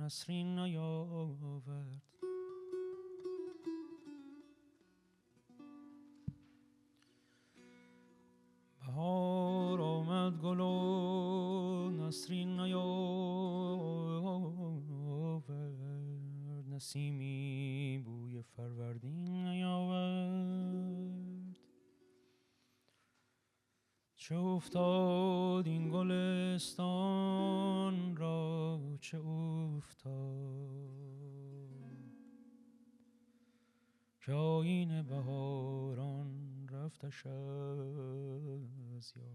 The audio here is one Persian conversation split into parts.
نسرین نیاورد. بهار آمد گل و نسرین نیاورد، نسیمی بوی فروردین نیاورد. چه افتاد این گلستان را، چه افتاد که آیین بهاران رفتش از یاد.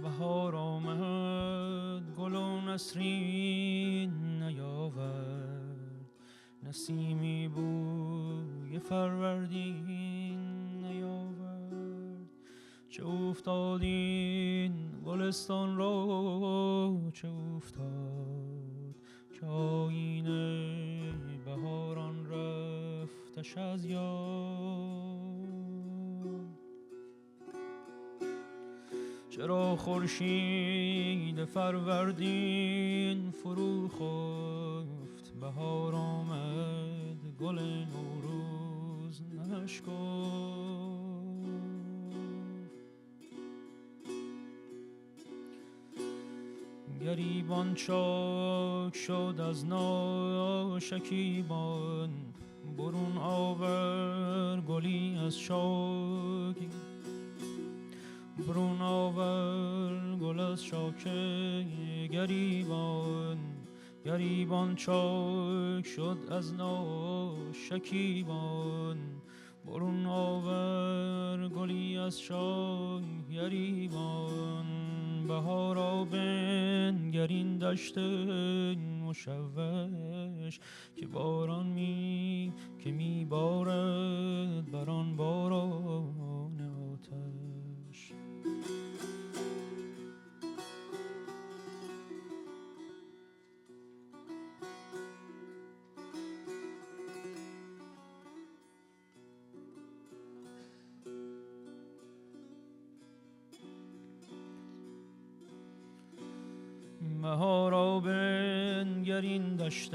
بهار آمد گل و نسرین نیاورد، نسیمی بوی فروردین نیاورد. چه افتاد این گلستان را، چه افتاد که آیین بهاران رفتش از یاد. چرا خورشید فروردین فرو خفت، بهار آمد گل نوروز نشکفت. گریبان چاک شد از ناشکیبان، برون آور گلی از چاک، برون آور گل از شاک گریبان. گریبان چاک شد از ناشکیبان، برون آور گلی از شاک گریبان. بهارا بنگر این دشت مشوش، که باران که می بارد بران باران آتش. بهارا بنگر این دشت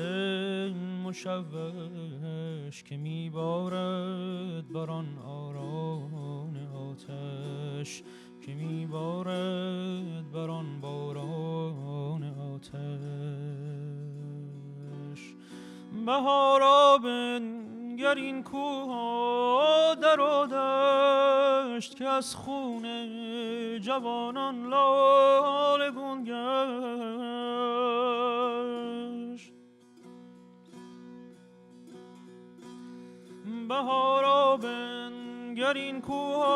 مشوش، که میبارد بران آران آتش، که میبارد بران باران آتش. بهارا بنگر این کوه و در و دشت، که از خون جوانان لاله گون گشت. بهارا بنگر این کوه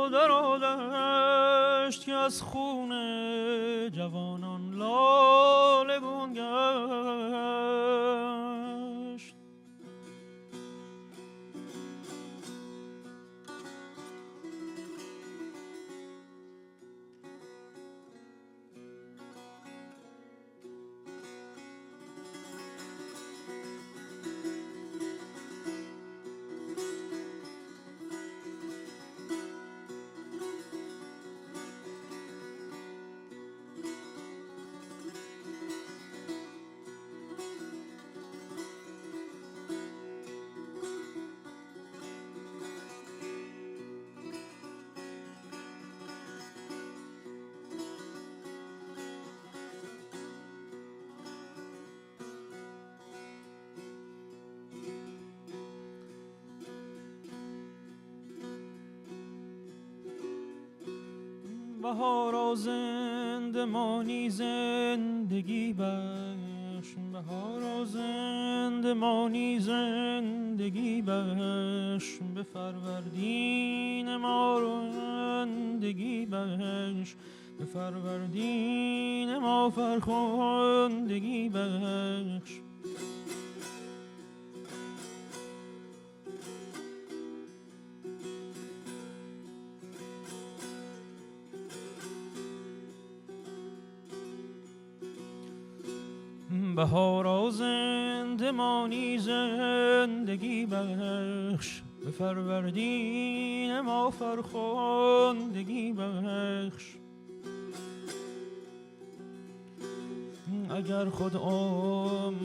و در و دشت، که از خون جوانان لاله گون گشت. بهارا زندمانی زندگی بخش، بهارا زندمانی زندگی بخش، به فروردین ما رندگی بخش، به فروردین ما فرخندگی بخش. بهارا زندمانی زندگی بخش، به فروردین ما فرخندگی بخش. اگر خود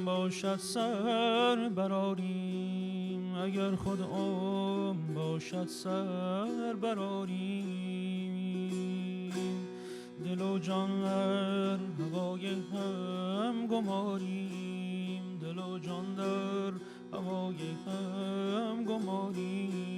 باشد سر براریم، اگر خود باشد سر براریم، دل و جان در هوای هم گماریم، دل و جان در هوای هم گماریم.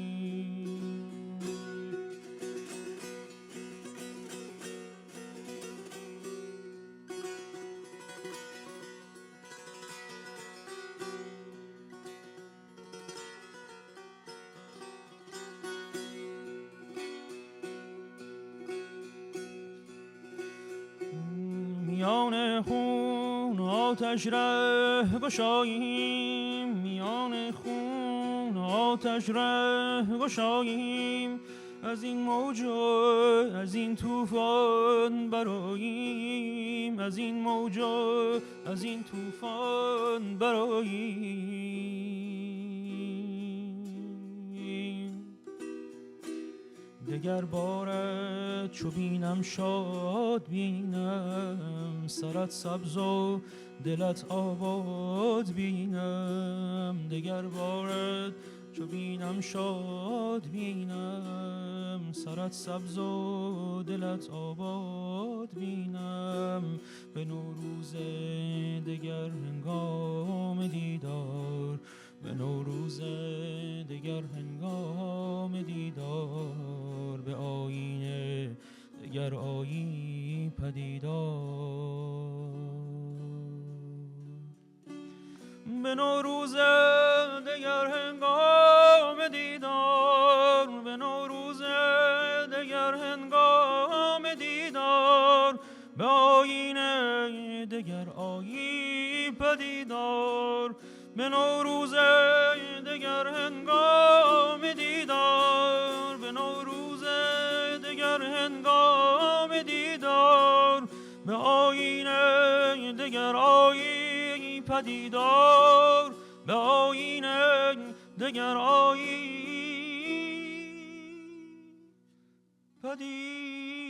میان خون آتش ره گشاییم، میان خون آتش ره گشاییم، از این موج و از این طوفان برآییم، از این موج و از این طوفان برآییم. دگر بارت چو بینم شاد بینم، سرت سبز و دلت آباد بینم. دگر بارت چو بینم شاد بینم، سرت سبز و دلت آباد بینم. به نوروز دگر هنگام دیدار، به نوروز دگر هنگام دیدار، به آیینه دگر آیی پدیدار. به نوروز دگر هنگام دیدار، به نوروز دگر هنگام دیدار، به آیینه دگر آیی پدیدار. به نوروز دگر هنگام دیدار، به نوروز دگر هنگام دیدار، به آیینه دگر آیی پدیدار، به آیینه دگر آیی پدیدار.